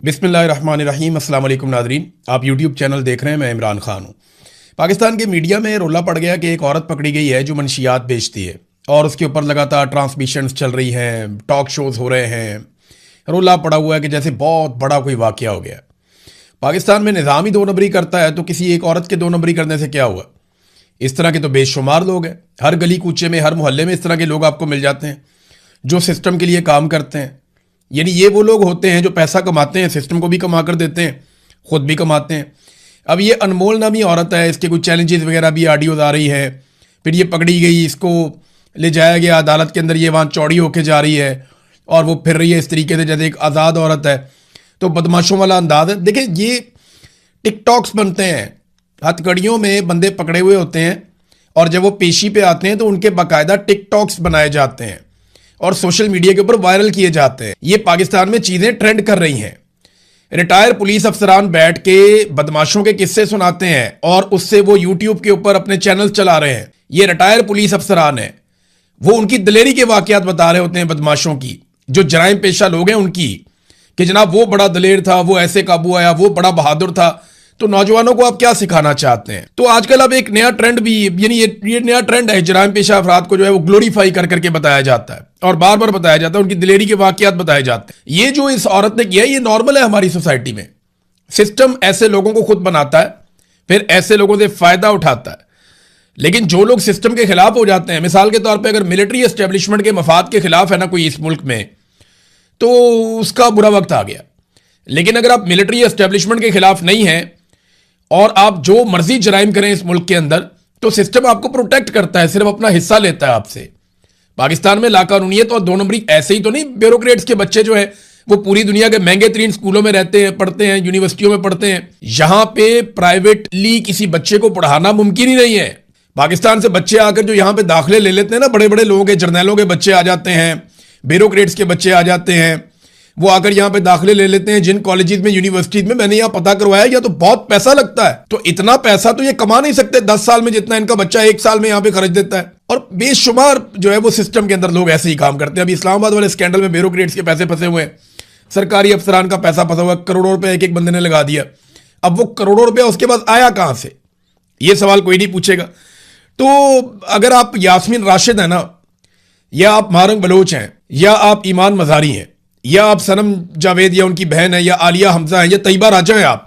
बिस्मिल्लाहिर्रहमानिर्रहीम। अस्सलाम वालेकुम नादरीन, आप यूट्यूब चैनल देख रहे हैं। मैं इमरान खान हूँ। पाकिस्तान के मीडिया में रोला पड़ गया कि एक औरत पकड़ी गई है जो मनशियात बेचती है और उसके ऊपर लगातार ट्रांसमिशंस चल रही हैं, टॉक शोज़ हो रहे हैं। रोला पड़ा हुआ है कि जैसे बहुत बड़ा कोई वाक़या हो गया। पाकिस्तान में निज़ाम ही दो नंबरी करता है तो किसी एक औरत के दो नंबरी करने से क्या हुआ। इस तरह के तो बेशुमार लोग हैं। हर गली कूचे में, हर मोहल्ले में इस तरह के लोग आपको मिल जाते हैं जो सिस्टम के लिए काम करते हैं। यानी ये वो लोग होते हैं जो पैसा कमाते हैं, सिस्टम को भी कमा कर देते हैं, खुद भी कमाते हैं। अब ये अनमोल नामी औरत है, इसके कुछ चैलेंजेस वगैरह भी ऑडियोज आ रही है। फिर ये पकड़ी गई, इसको ले जाया गया अदालत के अंदर, ये वहाँ चौड़ी होके जा रही है और वो फिर रही है इस तरीके से जैसे एक आज़ाद औरत है। तो बदमाशों वाला अंदाज है। देखिए, ये टिकटॉक्स बनते हैं, हथकड़ियों में बंदे पकड़े हुए होते हैं और जब वो पेशी पे आते हैं तो उनके बाकायदा टिकटॉक्स बनाए जाते हैं और सोशल मीडिया के ऊपर वायरल किए जाते हैं। ये पाकिस्तान में चीज़ें ट्रेंड कर रही हैं। रिटायर पुलिस अफसरान बैठ के बदमाशों के किस्से सुनाते हैं और उससे वो यूट्यूब के ऊपर अपने चैनल चला रहे हैं। ये रिटायर पुलिस अफसरान हैं, वो उनकी दिलेरी के वाकयात बता रहे होते हैं बदमाशों की, जो जराइम पेशा लोग हैं उनकी, कि जनाब वो बड़ा दलेर था, वो ऐसे काबू आया, वो बड़ा बहादुर था। तो नौजवानों को आप क्या सिखाना चाहते हैं? तो आजकल अब एक नया ट्रेंड भी, यानी ये नया ट्रेंड है, जराइम पेशा अफराद को जो है वो ग्लोरीफाई कर करके बताया जाता है और बार बार बताया जाता है, उनकी दिलेरी के वाकयात बताए जाते हैं। ये जो इस औरत ने किया है ये नॉर्मल है हमारी सोसाइटी में। सिस्टम ऐसे लोगों को खुद बनाता है, फिर ऐसे लोगों से फायदा उठाता है। लेकिन जो लोग सिस्टम के खिलाफ हो जाते हैं, मिसाल के तौर पर अगर मिलिट्री एस्टेब्लिशमेंट के मफाद के खिलाफ है ना कोई इस मुल्क में, तो उसका बुरा वक्त आ गया। लेकिन अगर आप मिलिट्री एस्टेब्लिशमेंट के खिलाफ नहीं हैं और आप जो मर्जी जराइम करें इस मुल्क के अंदर, तो सिस्टम आपको प्रोटेक्ट करता है, सिर्फ अपना हिस्सा लेता है आपसे। पाकिस्तान में लाकानूनियत और दो नंबरी ऐसे ही तो नहीं। ब्यूरोक्रेट्स के बच्चे जो है वो पूरी दुनिया के महंगे तरीन स्कूलों में रहते हैं, पढ़ते हैं, यूनिवर्सिटियों में पढ़ते हैं। यहां पे प्राइवेटली किसी बच्चे को पढ़ाना मुमकिन ही नहीं है। पाकिस्तान से बच्चे आकर जो यहां पे दाखिले ले लेते हैं ना, बड़े बड़े लोगों के, जर्नैलों के बच्चे आ जाते हैं, ब्यूरोक्रेट्स के बच्चे आ जाते हैं, वो आकर यहाँ पे दाखिले ले लेते हैं जिन कॉलेजेस में, यूनिवर्सिटीज में। मैंने यहाँ पता करवाया, या तो बहुत पैसा लगता है, तो इतना पैसा तो ये कमा नहीं सकते 10 साल में जितना इनका बच्चा 1 साल में यहाँ पे खर्च देता है। और बेशुमार जो है वो सिस्टम के अंदर लोग ऐसे ही काम करते हैं। अभी इस्लामाबाद वाले स्कैंडल में ब्यूरोक्रेट्स के पैसे फंसे हुए हैं, सरकारी अफसरान का पैसा फंसा हुआ है, करोड़ों रुपए एक एक बंदे ने लगा दिया। अब वो करोड़ों रुपया उसके पास आया कहां से, ये सवाल कोई नहीं पूछेगा। तो अगर आप यास्मीन राशिद है ना, या आप मारंग बलोच हैं, या आप ईमान मजारी हैं, या आप सनम जावेद या उनकी बहन है, या आलिया हमजा है, या तैयबा राजा है आप,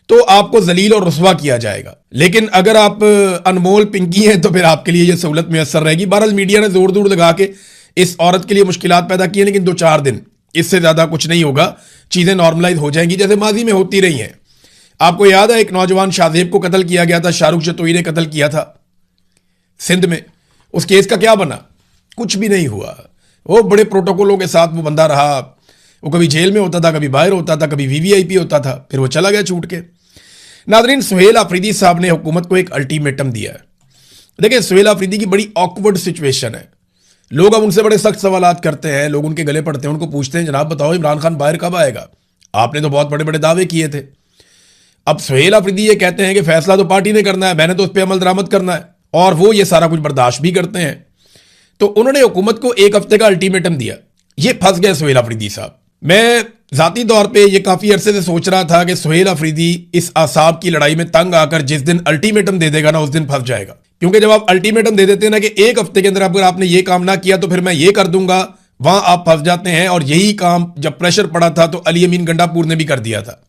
तो आपको जलील और रुस्वा किया जाएगा। लेकिन अगर आप अनमोल पिंकी हैं तो फिर आपके लिए यह सहूलत मैसर रहेगी। बहरहाल मीडिया ने जोर दूर लगा के इस औरत के लिए मुश्किलात पैदा की है, लेकिन 2-4 दिन, इससे ज्यादा कुछ नहीं होगा। चीजें नॉर्मलाइज हो जाएंगी जैसे माजी में होती रही हैं। आपको याद है एक नौजवान शाहजेब को कत्ल किया गया था, शाहरुख जतोई ने कत्ल किया था सिंध में। उस केस का क्या बना? कुछ भी नहीं हुआ। वो बड़े प्रोटोकॉलों के साथ वो बंदा रहा। वो कभी जेल में होता था, कभी बाहर होता था, कभी वीवीआईपी होता था, फिर वो चला गया छूट के। नादरीन, सुहेल आफरीदी साहब ने हुकूमत को एक अल्टीमेटम दिया है। देखिए, सुहेल आफरीदी की बड़ी ऑकवर्ड सिचुएशन है। लोग अब उनसे बड़े सख्त सवालात करते हैं, लोग उनके गले पड़ते हैं, उनको पूछते हैं जनाब बताओ इमरान खान बाहर कब आएगा? आपने तो बहुत बड़े बड़े दावे किए थे। अब सुहेल आफरीदी ये कहते हैं कि फैसला तो पार्टी ने करना है, मैंने तो उस पर अमल दरामद करना है, और वो ये सारा कुछ बर्दाश्त भी करते हैं। तो उन्होंने हुकूमत को 1 हफ्ते का अल्टीमेटम दिया। ये फंस गए सुहेल आफरीदी साहब। मैं जाती तौर पे ये काफी अरसे से सोच रहा था कि सुहेल आफरीदी इस आसाब की लड़ाई में तंग आकर जिस दिन अल्टीमेटम दे देगा ना, उस दिन फंस जाएगा। क्योंकि जब आप अल्टीमेटम दे देते हैं ना कि 1 हफ्ते के अंदर अगर आपने ये काम ना किया तो फिर मैं ये कर दूंगा, वहां आप फंस जाते हैं। और यही काम जब प्रेशर पड़ा था तो अली अमीन गंडापुर ने भी कर दिया था।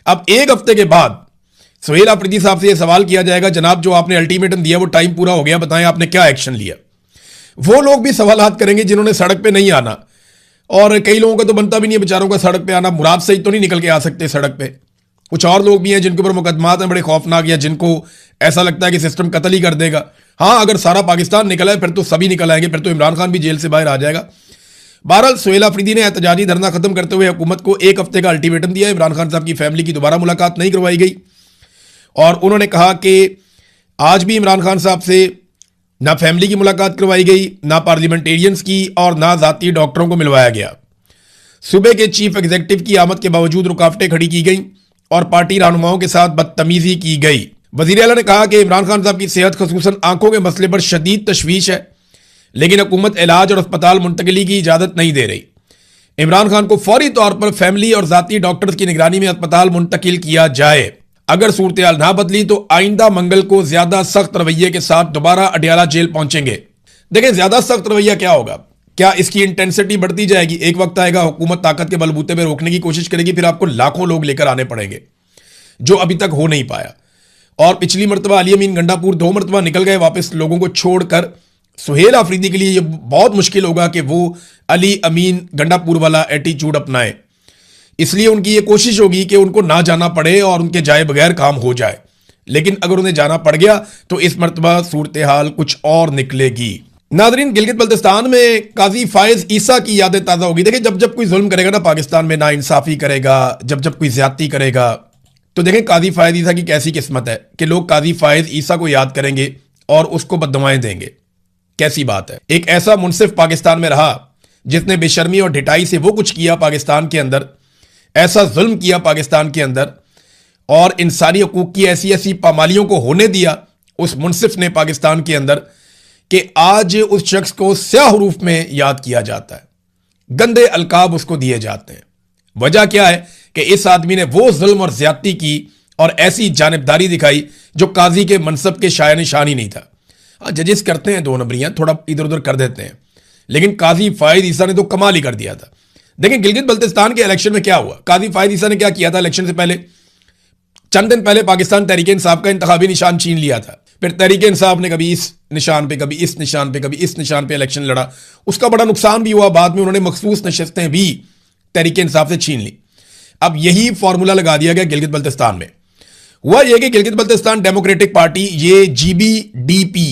अब 1 हफ्ते के बाद सुहेल आफरीदी साहब से यह सवाल किया जाएगा, जनाब जो आपने अल्टीमेटम दिया वो टाइम पूरा हो गया, बताएं आपने क्या एक्शन लिया? वो लोग भी सवालात करेंगे जिन्होंने सड़क पे नहीं आना, और कई लोगों का तो बनता भी नहीं है बेचारों का सड़क पे आना। मुराद सही तो नहीं निकल के आ सकते सड़क पे। कुछ और लोग भी हैं जिनके ऊपर मुकदमात हैं बड़े खौफनाक, या जिनको ऐसा लगता है कि सिस्टम कत्ल ही कर देगा। हाँ, अगर सारा पाकिस्तान निकला है फिर तो सभी निकल आएंगे, फिर तो इमरान खान भी जेल से बाहर आ जाएगा। बहरहाल सुहेल आफरीदी ने एहतजाजी धरना खत्म करते हुए हुकूमत को 1 हफ्ते का अल्टीमेटम दिया। इमरान खान साहब की फैमिली की दोबारा मुलाकात नहीं करवाई गई और उन्होंने कहा कि आज भी इमरान खान साहब से ना फैमिली की मुलाकात करवाई गई, ना पार्लियामेंटेरियंस की, और ना जाती डॉक्टरों को मिलवाया गया। सूबे के चीफ एग्जीक्यूटिव की आमद के बावजूद रुकावटें खड़ी की गई और पार्टी रहनुमाओं के साथ बदतमीजी की गई। वजीर आला ने कहा कि इमरान खान साहब की सेहत, खसूसन आंखों के मसले पर शदीद तशवीश है, लेकिन हुकूमत इलाज और अस्पताल मुंतकली की इजाजत नहीं दे रही। इमरान खान को फौरी तौर पर फैमिली और जाती डॉक्टर्स की निगरानी में अस्पताल मुंतकिल किया जाए। अगर सूरत हाल ना बदली तो आइंदा मंगल को ज्यादा सख्त रवैये के साथ दोबारा अडयाला जेल पहुंचेंगे। देखें, ज्यादा सख्त रवैया क्या होगा, क्या इसकी इंटेंसिटी बढ़ती जाएगी? एक वक्त आएगा हुकूमत ताकत के बलबूते पे रोकने की कोशिश करेगी, फिर आपको लाखों लोग लेकर आने पड़ेंगे, जो अभी तक हो नहीं पाया। और पिछली मरतबा अली अमीन गंडापुर 2 मरतबा निकल गए वापस लोगों को छोड़कर। सुहेल आफरीदी के लिए यह बहुत मुश्किल होगा कि वो अली अमीन गंडापुर वाला एटीट्यूड अपनाए, इसलिए उनकी ये कोशिश होगी कि उनको ना जाना पड़े और उनके जाए बगैर काम हो जाए। लेकिन अगर उन्हें जाना पड़ गया तो इस मरतबा सूरत हाल कुछ और निकलेगी। नादरीन, गिलगित बल्तिस्तान में काजी फायज ईसा की यादें ताज़ा होगी। देखिए, जब जब कोई जुल्म करेगा ना पाकिस्तान में, ना इंसाफी करेगा, जब जब कोई ज्यादती करेगा, तो देखें काजी फायज ईसा की कैसी किस्मत है कि लोग काजी फायज ईसा को याद करेंगे और उसको बददुआएं देंगे। कैसी बात है। एक ऐसा मुनसिफ पाकिस्तान में रहा जिसने बेशर्मी और ढिठाई से वो कुछ किया पाकिस्तान के अंदर, ऐसा जुल्म किया पाकिस्तान के अंदर और इंसानी हकूक की ऐसी ऐसी पामालियों को होने दिया उस मुनसिफ ने पाकिस्तान के अंदर कि आज उस शख्स को स्याह हरूफ में याद किया जाता है, गंदे अलकाब उसको दिए जाते हैं। वजह क्या है कि इस आदमी ने वो जुल्म और ज्यादती की और ऐसी जानिबदारी दिखाई जो काजी के मनसब के शाया निशान ही नहीं था। हाँ, जजेस करते हैं 2 नंबरियां, थोड़ा इधर उधर कर देते हैं, लेकिन काजी फायद ईसा ने तो कमाल ही कर दिया था। देखें, गिलगित बल्तिस्तान के इलेक्शन में क्या हुआ। काजी फायद ईसा ने क्या किया था इलेक्शन से पहले, चंद दिन पहले पाकिस्तान तहरीक इंसाफ का इंतखाबी निशान छीन लिया था। फिर तहरीक इंसाफ ने कभी इस निशान पे, कभी इस निशान पे, कभी इस निशान पे इलेक्शन लड़ा। उसका बड़ा नुकसान भी हुआ, बाद में उन्होंने मखसूस नशस्तें भी तहरीक इंसाफ से छीन ली। अब यही फॉर्मूला लगा दिया गया गिलगित बल्तिस्तान में। हुआ यह कि गिलगित बल्तिस्तान डेमोक्रेटिक पार्टी, ये GBDP,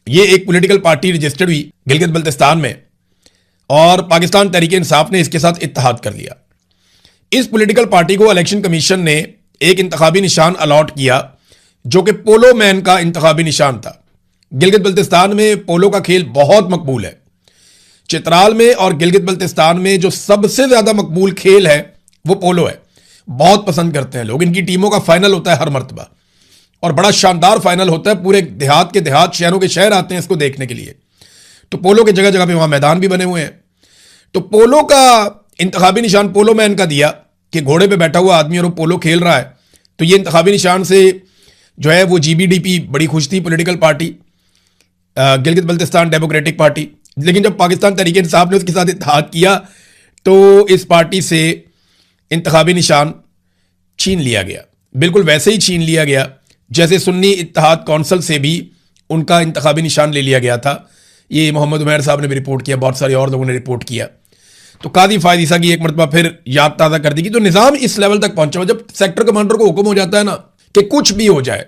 ये एक पॉलिटिकल पार्टी रजिस्टर्ड हुई गिलगित बल्तिस्तान में और पाकिस्तान तहरीक इंसाफ ने इसके साथ इत्तेहाद कर लिया। इस पॉलिटिकल पार्टी को इलेक्शन कमीशन ने एक इंतखाबी निशान अलॉट किया जो कि पोलो मैन का इंतखाबी निशान था। गिलगित बल्तिस्तान में पोलो का खेल बहुत मकबूल है। चित्राल में और गिलगित बल्तिस्तान में जो सबसे ज्यादा मकबूल खेल है वो पोलो है। बहुत पसंद करते हैं लोग। इनकी टीमों का फाइनल होता है हर मरतबा और बड़ा शानदार फाइनल होता है। पूरे देहात के देहात, शहरों के शहर आते हैं इसको देखने के लिए। तो पोलो के जगह जगह पे वहां मैदान भी बने हुए हैं। तो पोलो का इंतखाबी निशान पोलो मैन का दिया कि घोड़े पे बैठा हुआ आदमी और वो पोलो खेल रहा है। तो ये इंतखाबी निशान से जो है वो GBDP बड़ी खुश थी, political party, Gilgit Baltistan democratic party. लेकिन जब पाकिस्तान तहरीक इंसाफ ने उसके साथ इत्तेहाद किया तो इस पार्टी से इंतखाबी निशान छीन लिया गया। बिल्कुल वैसे ही छीन लिया गया जैसे सुन्नी इत्तेहाद कौंसिल से भी उनका इंतखाबी निशान ले लिया गया था। ये मोहम्मद उमैर साहब ने भी रिपोर्ट किया, बहुत सारे और लोगों ने रिपोर्ट किया। तो काजी फायद ईसा की एक मरतबा फिर याद ताज़ा कर दी कि तो निज़ाम इस लेवल तक पहुंचा हुआ, जब सेक्टर कमांडर को हुक्म हो जाता है ना कि कुछ भी हो जाए,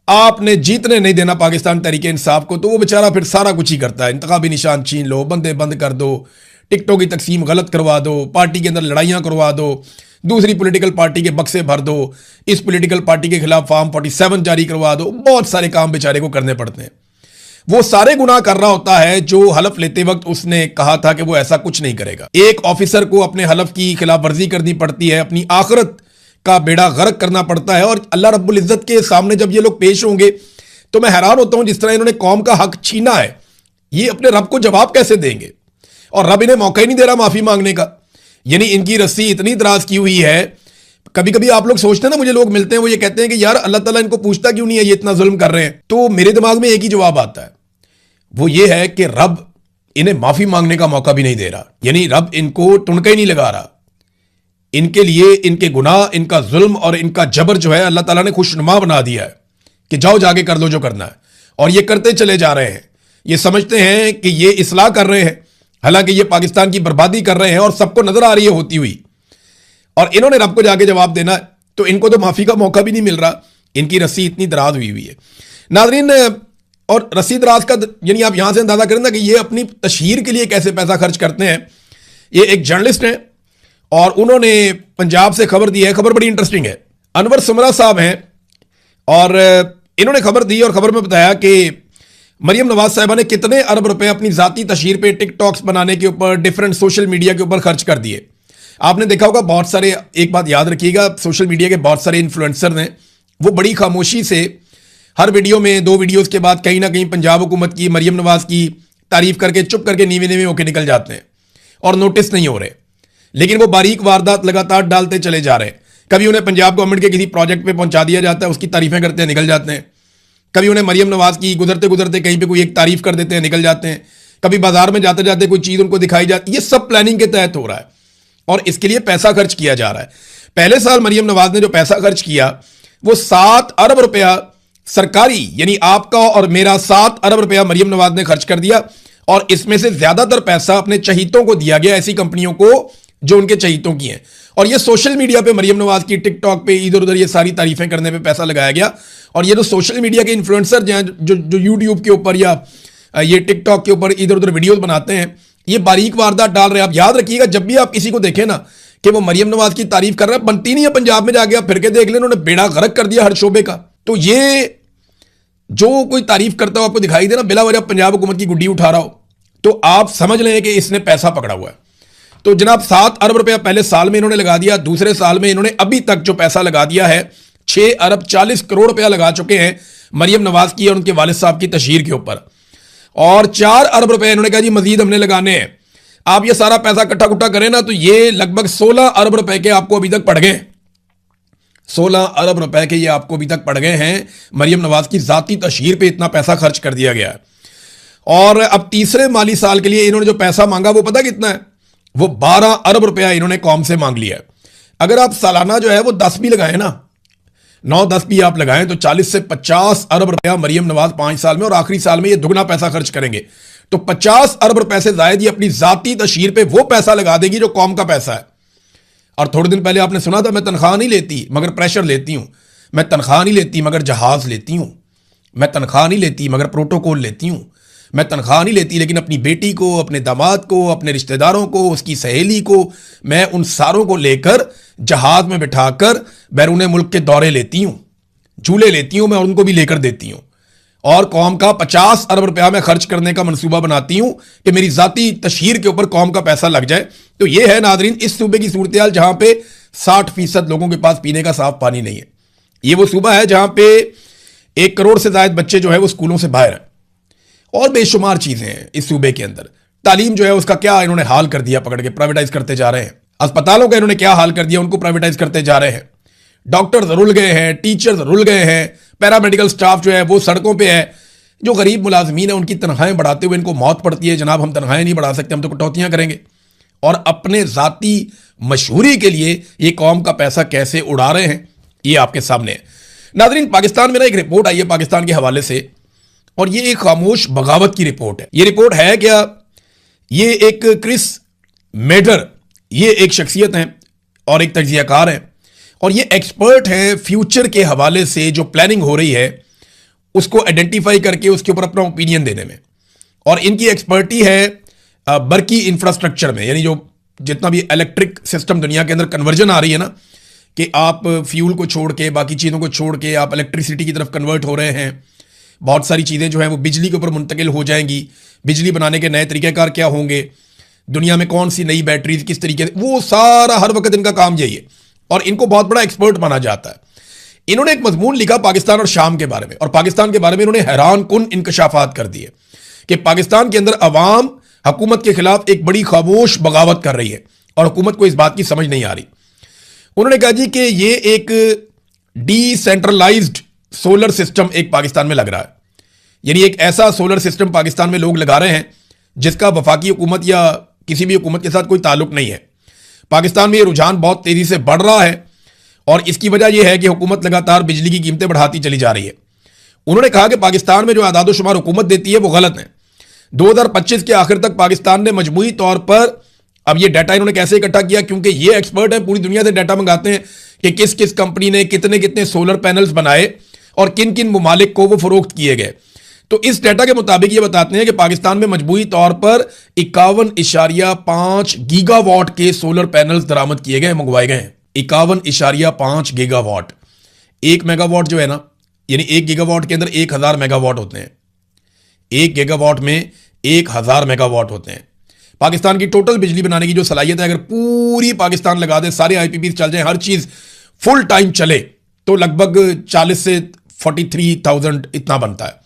आपने जीतने नहीं देना पाकिस्तान तहरीक इंसाफ को, तो वो बेचारा फिर सारा कुछ ही करता है। इंतखाबी निशान छीन लो, बंदे बंद कर दो, टिकटों की तकसीम गलत करवा दो, पार्टी के अंदर लड़ाइयां करवा दो, दूसरी पॉलिटिकल पार्टी के बक्से भर दो, इस पॉलिटिकल पार्टी के खिलाफ फॉर्म 47 जारी करवा दो। बहुत सारे काम बेचारे को करने पड़ते हैं। वो सारे गुनाह कर रहा होता है जो हलफ लेते वक्त उसने कहा था कि वो ऐसा कुछ नहीं करेगा। एक ऑफिसर को अपने हलफ की खिलाफ वर्जी करनी पड़ती है, अपनी आखिरत का बेड़ा गर्क करना पड़ता है। और अल्लाह रब्बुल इज्जत के सामने जब ये लोग पेश होंगे तो मैं हैरान होता हूं, जिस तरह इन्होंने कौम का हक छीना है, ये अपने रब को जवाब कैसे देंगे? और रब इन्हें मौका ही नहीं दे रहा माफी मांगने का। यानी इनकी रस्सी इतनी दराज की हुई है। कभी कभी आप लोग सोचते हैं ना, मुझे लोग मिलते हैं वो ये कहते हैं कि यार अल्लाह ताला इनको पूछता क्यों नहीं है, ये इतना जुल्म कर रहे हैं। तो मेरे दिमाग में एक ही जवाब आता है, वो ये है कि रब इन्हें माफी मांगने का मौका भी नहीं दे रहा। यानी रब इनको टुनका ही नहीं लगा रहा। इनके लिए इनके गुनाह, इनका जुल्म और इनका जबर जो है अल्लाह ताला ने खुशनुमा बना दिया है कि जाओ जाके कर लो जो करना है। और ये करते चले जा रहे हैं। ये समझते हैं कि ये इस्लाह कर रहे हैं, हालांकि ये पाकिस्तान की बर्बादी कर रहे हैं और सबको नजर आ रही है होती हुई। और इन्होंने रब को जाके जवाब देना है, तो इनको तो माफी का मौका भी नहीं मिल रहा। इनकी रस्सी इतनी दराज हुई है नाजरीन। और रस्सी दराज का यानी आप यहां से अंदाजा करें ना कि ये अपनी तशहीर के लिए कैसे पैसा खर्च करते हैं। ये एक जर्नलिस्ट हैं और उन्होंने पंजाब से खबर दी है। खबर बड़ी इंटरेस्टिंग है। अनवर सुमरा साहब हैं और इन्होंने खबर दी और खबर में बताया कि मरियम नवाज साहिबा ने कितने अरब रुपए अपनी जाती तशहीर पे, टिकटॉक्स बनाने के ऊपर, डिफरेंट सोशल मीडिया के ऊपर खर्च कर दिए। आपने देखा होगा बहुत सारे, एक बात याद रखिएगा, सोशल मीडिया के बहुत सारे इन्फ्लुएंसर ने वो बड़ी खामोशी से हर वीडियो में 2 वीडियोस के बाद कहीं ना कहीं पंजाब हुकूमत की, मरियम नवाज की तारीफ करके चुप करके नीवे नीवे होकर निकल जाते हैं और नोटिस नहीं हो रहे। लेकिन वो बारीक वारदात लगातार डालते चले जा रहे हैं। कभी उन्हें पंजाब गवर्नमेंट के किसी प्रोजेक्ट पे पहुंचा दिया जाता है, उसकी तारीफें करते हैं, निकल जाते हैं। कभी उन्हें मरियम नवाज की गुजरते गुजरते कहीं पे कोई एक तारीफ कर देते हैं, निकल जाते हैं। कभी बाजार में जाते जाते कोई चीज उनको दिखाई जाती है। ये सब प्लानिंग के तहत हो रहा है और इसके लिए पैसा खर्च किया जा रहा है। पहले साल मरियम नवाज ने जो पैसा खर्च किया वो 7 अरब रुपया सरकारी, यानी आपका और मेरा 7 अरब रुपया मरियम नवाज ने खर्च कर दिया। और इसमें से ज्यादातर पैसा अपने चहीतों को दिया गया, ऐसी कंपनियों को जो उनके चहीतों की हैं। और ये सोशल मीडिया पे मरियम नवाज की टिकटॉक पे इधर उधर ये सारी तारीफें करने पे पैसा लगाया गया। और ये जो सोशल मीडिया के इन्फ्लुएंसर जो यूट्यूब के ऊपर या ये टिकटॉक के ऊपर इधर उधर वीडियोस बनाते हैं, ये बारीक वारदात डाल रहे हैं। आप याद रखिएगा, जब भी आप किसी को देखें ना कि वो मरियम नवाज की तारीफ कर रहा है, बनती नहीं है। पंजाब में जाके आप फिर के देख लें, उन्होंने बेड़ा गर्क कर दिया हर शोबे का। तो ये जो कोई तारीफ करता हो आपको दिखाई दे ना, बिला वजह पंजाब हुकूमत की गुड्डी उठा रहा हो, तो आप समझ लें कि इसने पैसा पकड़ा हुआ है। तो जनाब 7 अरब रुपया पहले साल में इन्होंने लगा दिया। दूसरे साल में इन्होंने अभी तक जो पैसा लगा दिया है 6 अरब 40 करोड़ रुपया लगा चुके हैं मरियम नवाज की और उनके वालिद साहब की तशहीर के ऊपर। और 4 अरब रुपए इन्होंने कहा जी मजीद हमने लगाने हैं। आप ये सारा पैसा इकट्ठा कुट्ठा करें ना, तो ये लगभग 16 अरब रुपए के आपको अभी तक पड़ गए। 16 अरब रुपए के ये आपको अभी तक पड़ गए हैं। मरियम नवाज की जाती तशहीर पे इतना पैसा खर्च कर दिया गया है। और अब तीसरे माली साल के लिए इन्होंने जो पैसा मांगा वो पता कितना है? वो 12 अरब रुपया इन्होंने कौम से मांग लिया है। अगर आप सालाना जो है वो 10 भी लगाएं ना, 9-10 भी आप लगाएं, तो 40 से 50 अरब रुपया मरियम नवाज 5 साल में, और आखिरी साल में ये दुगना पैसा खर्च करेंगे। तो 50 अरब रुपए से जायद ये अपनी जाती तशहीर पे वो पैसा लगा देगी जो कौम का पैसा है। और थोड़े दिन पहले आपने सुना था, मैं तनख्वाह नहीं लेती मगर प्रेशर लेती हूं, मैं तनख्वाह नहीं लेती मगर जहाज लेती हूं, मैं तनख्वाह नहीं लेती मगर प्रोटोकॉल लेती हूं, मैं तनख्वाह नहीं लेती लेकिन अपनी बेटी को, अपने दामाद को, अपने रिश्तेदारों को, उसकी सहेली को, मैं उन सारों को लेकर जहाज में बिठाकर बैरून मुल्क के दौरे लेती हूं, झूले लेती हूं मैं, और उनको भी लेकर देती हूं। और कौम का 50 अरब रुपया मैं खर्च करने का मंसूबा बनाती हूं कि मेरी जाती तशहीर के ऊपर कौम का पैसा लग जाए। तो यह है नादरीन इस सूबे की सूरत हाल, जहां पे 60% लोगों के पास पीने का साफ पानी नहीं है। ये वो सूबा है जहां पे 1 करोड़ से ज्यादा बच्चे जो है वो स्कूलों से बाहर हैं, और बेशुमार चीजें हैं इस सूबे के अंदर। तालीम जो है उसका क्या इन्होंने हाल कर दिया, पकड़ के प्राइवेटाइज करते जा रहे हैं। अस्पतालों का इन्होंने क्या हाल कर दिया, उनको प्राइवेटाइज करते जा रहे हैं। डॉक्टर्स रुल गए हैं, टीचर्स रुल गए हैं, पैरामेडिकल स्टाफ जो है वो सड़कों पे है। जो गरीब मुलाजमीन है उनकी तनख्वाहें बढ़ाते हुए इनको मौत पड़ती है, जनाब हम तनख्वाहें नहीं बढ़ा सकते, हम तो कटौतियां करेंगे। और अपने जाती मशहूरी के लिए ये कौम का पैसा कैसे उड़ा रहे हैं, ये आपके सामने है। नाज़रीन, पाकिस्तान में ना एक रिपोर्ट आई है पाकिस्तान के हवाले से, और ये एक खामोश बगावत की रिपोर्ट है। ये रिपोर्ट है क्या? ये एक क्रिस मेडर, ये एक शख्सियत है और एक तज्जियाकार है, और ये एक्सपर्ट है फ्यूचर के हवाले से जो प्लानिंग हो रही है उसको आइडेंटिफाई करके उसके ऊपर अपना ओपिनियन देने में। और इनकी एक्सपर्टी है बरकी इंफ्रास्ट्रक्चर में, यानी जो जितना भी इलेक्ट्रिक सिस्टम दुनिया के अंदर कन्वर्जन आ रही है ना, कि आप फ्यूल को छोड़ के, बाकी चीज़ों को छोड़ के आप इलेक्ट्रिसिटी की तरफ कन्वर्ट हो रहे हैं। बहुत सारी चीज़ें जो हैं वो बिजली के ऊपर मुंतकिल हो जाएंगी। बिजली बनाने के नए तरीक़ेकार क्या होंगे, दुनिया में कौन सी नई बैटरीज किस तरीके से, वो सारा हर वक्त इनका काम यही है, और इनको बहुत बड़ा एक्सपर्ट माना जाता है। इन्होंने एक मजमून लिखा पाकिस्तान और शाम के बारे में, और पाकिस्तान के बारे में इन्होंने हैरान कुन इंकशाफात कर दिए कि पाकिस्तान के अंदर अवाम हुकूमत के खिलाफ एक बड़ी खामोश बगावत कर रही है, और हुकूमत को इस बात की समझ नहीं आ रही। उन्होंने कहा जी कि ये एक डिसेंट्रलाइज्ड सोलर सिस्टम एक पाकिस्तान में लग रहा है, यानी एक ऐसा सोलर सिस्टम पाकिस्तान में लोग लगा रहे हैं जिसका वफाकी हुकूमत या किसी भी हुकूमत के साथ कोई ताल्लुक नहीं है। पाकिस्तान में ये रुझान बहुत तेजी से बढ़ रहा है, और इसकी वजह यह है कि हुकूमत लगातार बिजली की कीमतें बढ़ाती चली जा रही है। उन्होंने कहा कि पाकिस्तान में जो आदाद शुमार हुकूमत देती है वो गलत है। 2025 के आखिर तक पाकिस्तान ने मजमूई तौर पर, अब ये डाटा इन्होंने कैसे इकट्ठा किया, क्योंकि ये एक्सपर्ट है, पूरी दुनिया से डाटा मंगाते हैं कि किस किस कंपनी ने कितने कितने सोलर पैनल्स बनाए और किन किन ममालिक को वो फरोख्त किए गए। तो इस डाटा के मुताबिक ये बताते हैं कि पाकिस्तान में मजबूरी तौर पर 51.5 गीगावाट के सोलर पैनल्स दरामद किए गए, मंगवाए गए हैं। 51.5 गीगावाट। 1 मेगावाट जो है ना, यानी 1 गीगावाट के अंदर 1000 मेगावाट होते हैं। 1 गीगावाट में 1000 मेगावाट होते हैं। पाकिस्तान की टोटल बिजली बनाने की जो सलाहियत है, अगर पूरी पाकिस्तान लगा दे, सारे आईपीपी चल जाए, हर चीज फुल टाइम चले, तो लगभग 40 से 43,000 इतना बनता है।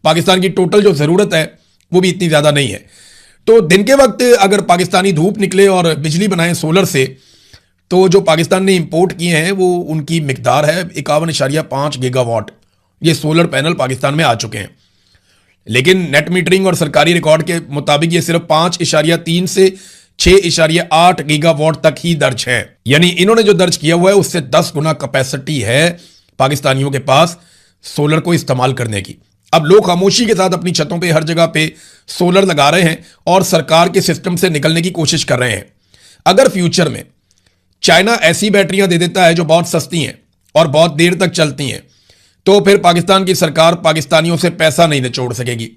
पाकिस्तान की टोटल जो जरूरत है वो भी इतनी ज्यादा नहीं है। तो दिन के वक्त अगर पाकिस्तानी धूप निकले और बिजली बनाए सोलर से, तो जो पाकिस्तान ने इंपोर्ट किए हैं वो उनकी मिकदार है 51.5 गीगावाट। ये सोलर पैनल पाकिस्तान में आ चुके हैं, लेकिन नेट मीटरिंग और सरकारी रिकॉर्ड के मुताबिक ये सिर्फ 5.3 से 6.8 गीगावाट तक ही दर्ज है। यानी इन्होंने जो दर्ज किया हुआ है उससे 10 गुना कैपेसिटी है पाकिस्तानियों के पास सोलर को इस्तेमाल करने की। अब लोग खामोशी के साथ अपनी छतों पे हर जगह पे सोलर लगा रहे हैं और सरकार के सिस्टम से निकलने की कोशिश कर रहे हैं। अगर फ्यूचर में चाइना ऐसी बैटरियां दे देता है जो बहुत सस्ती हैं और बहुत देर तक चलती हैं, तो फिर पाकिस्तान की सरकार पाकिस्तानियों से पैसा नहीं निचोड़ सकेगी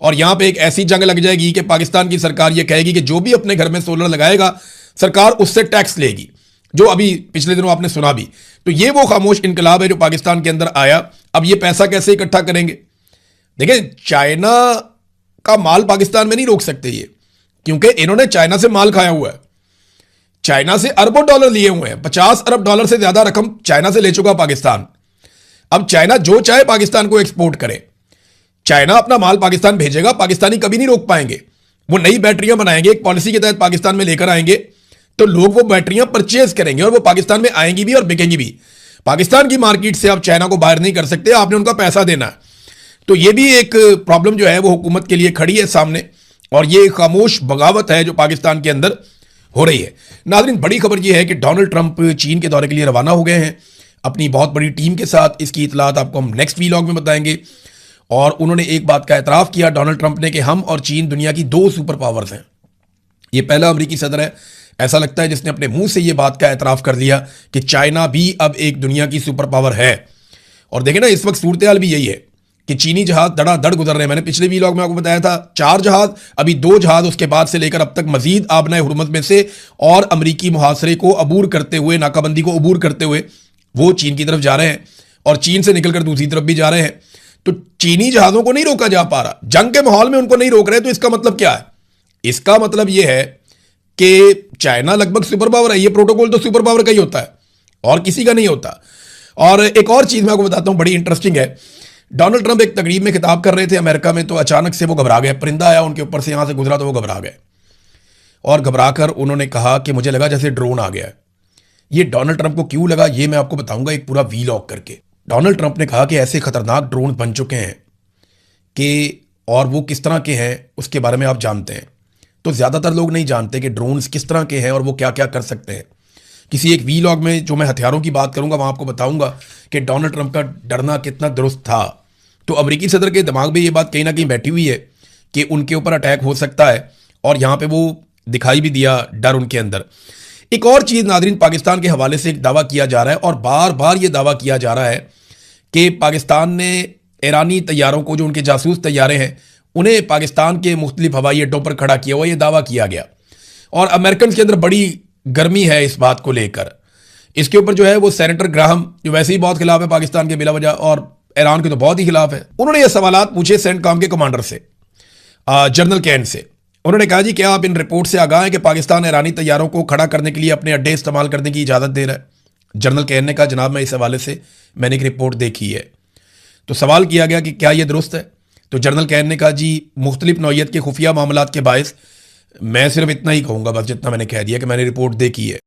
और यहां पे एक ऐसी जंग लग जाएगी कि पाकिस्तान की सरकार यह कहेगी कि जो भी अपने घर में सोलर लगाएगा सरकार उससे टैक्स लेगी, जो अभी पिछले दिनों आपने सुना भी। तो ये वो खामोश इनकलाब है जो पाकिस्तान के अंदर आया। अब ये पैसा कैसे इकट्ठा करेंगे? देखिए, चाइना का माल पाकिस्तान में नहीं रोक सकते ये, क्योंकि इन्होंने चाइना से माल खाया हुआ है। चाइना से अरबों डॉलर लिए हुए हैं, 50 अरब डॉलर से ज्यादा रकम चाइना से ले चुका पाकिस्तान। अब चाइना जो चाहे पाकिस्तान को एक्सपोर्ट करे, चाइना अपना माल पाकिस्तान भेजेगा, पाकिस्तानी कभी नहीं रोक पाएंगे। वो नई बैटरियां बनाएंगे, एक पॉलिसी के तहत पाकिस्तान में लेकर आएंगे, तो लोग वो बैटरियां परचेज करेंगे और वो पाकिस्तान में आएंगी भी और बिकेंगी भी। पाकिस्तान की मार्केट से आप चाइना को बाहर नहीं कर सकते, आपने उनका पैसा देना है। तो ये भी एक प्रॉब्लम जो है वो हुकूमत के लिए खड़ी है सामने, और ये खामोश बगावत है जो पाकिस्तान के अंदर हो रही है। नाज़रीन, बड़ी खबर ये है कि डोनाल्ड ट्रंप चीन के दौरे के लिए रवाना हो गए हैं अपनी बहुत बड़ी टीम के साथ। इसकी इतलात आपको हम नेक्स्ट वीलॉग में बताएंगे। और उन्होंने एक बात का एतराफ़ किया डोनाल्ड ट्रंप ने कि हम और चीन दुनिया की 2 सुपर पावर्स हैं। ये पहला अमेरिकी सदर है, ऐसा लगता है, जिसने अपने मुंह से ये बात का एतराफ़ कर लिया कि चाइना भी अब एक दुनिया की सुपर पावर है। और देखें ना, इस वक्त सूरत हाल भी यही है कि चीनी जहाज धड़ाधड़ गुजर रहे हैं। मैंने पिछले वीलॉग में आपको बताया था 4 जहाज, अभी 2 जहाज उसके बाद से लेकर अब तक मजीद आबनाए हुर्मुज़ में से और अमरीकी मुहासरे को अबूर करते हुए, नाकाबंदी को अबूर करते हुए वो चीन की तरफ जा रहे हैं और चीन से निकलकर दूसरी तरफ भी जा रहे हैं। तो चीनी जहाजों को नहीं रोका जा पा रहा, जंग के माहौल में उनको नहीं रोक रहे। तो इसका मतलब क्या है? इसका मतलब यह है कि चाइना लगभग सुपर पावर है। ये प्रोटोकॉल तो सुपर पावर का ही होता है और किसी का नहीं होता। और एक और चीज मैं आपको बताता हूं, बड़ी इंटरेस्टिंग है। डोनाल्ड ट्रंप एक तकरीब में खिताब कर रहे थे अमेरिका में, तो अचानक से वो घबरा गए। परिंदा आया उनके ऊपर से, यहां से गुजरा तो वो घबरा गए और घबराकर उन्होंने कहा कि मुझे लगा जैसे ड्रोन आ गया है। ये डोनाल्ड ट्रंप को क्यों लगा ये मैं आपको बताऊंगा एक पूरा वीलॉग करके। डोनाल्ड ट्रंप ने कहा कि ऐसे खतरनाक ड्रोन बन चुके हैं कि, और वो किस तरह के हैं उसके बारे में आप जानते हैं। तो ज्यादातर लोग नहीं जानते कि ड्रोन्स किस तरह के हैं और वो क्या क्या कर सकते हैं। किसी एक वीलॉग में जो मैं हथियारों की बात करूंगा वहां आपको बताऊंगा कि डोनाल्ड ट्रंप का डरना कितना दुरुस्त था। तो अमेरिकी सदर के दिमाग में ये बात कहीं ना कहीं बैठी हुई है कि उनके ऊपर अटैक हो सकता है, और यहां पे वो दिखाई भी दिया डर उनके अंदर। एक और चीज नाज़रीन, पाकिस्तान के हवाले से एक दावा किया जा रहा है और बार बार ये दावा किया जा रहा है कि पाकिस्तान ने ईरानी तैयारों को, जो उनके जासूस तैयारे हैं, उन्हें पाकिस्तान के मुख्तलिफ हवाई अड्डों पर खड़ा किया हुआ, ये दावा किया गया। और अमेरिकन के अंदर बड़ी गर्मी है इस बात को लेकर। इसके ऊपर जो है वो सेनेटर ग्राहम, जो वैसे ही बहुत खिलाफ है पाकिस्तान के बिला वजह, और ईरान के तो बहुत ही खिलाफ है, उन्होंने ये सवालात पूछे सेंटकॉम के कमांडर से, जनरल कैन से। उन्होंने कहा जी क्या आप इन रिपोर्ट से आगाह हैं कि पाकिस्तान ईरानी तैयारों को खड़ा करने के लिए अपने अड्डे इस्तेमाल करने की इजाज़त दे रहा है? जनरल कैन ने कहा जनाब मैं इस हवाले से मैंने एक रिपोर्ट देखी है। तो सवाल किया गया कि क्या यह दुरुस्त है? तो जनरल कैन ने कहा जी मुख्तलिफ नौइयत के खुफिया मामलात के बायस मैं सिर्फ इतना ही कहूँगा बस, जितना मैंने कह दिया कि मैंने रिपोर्ट देखी है।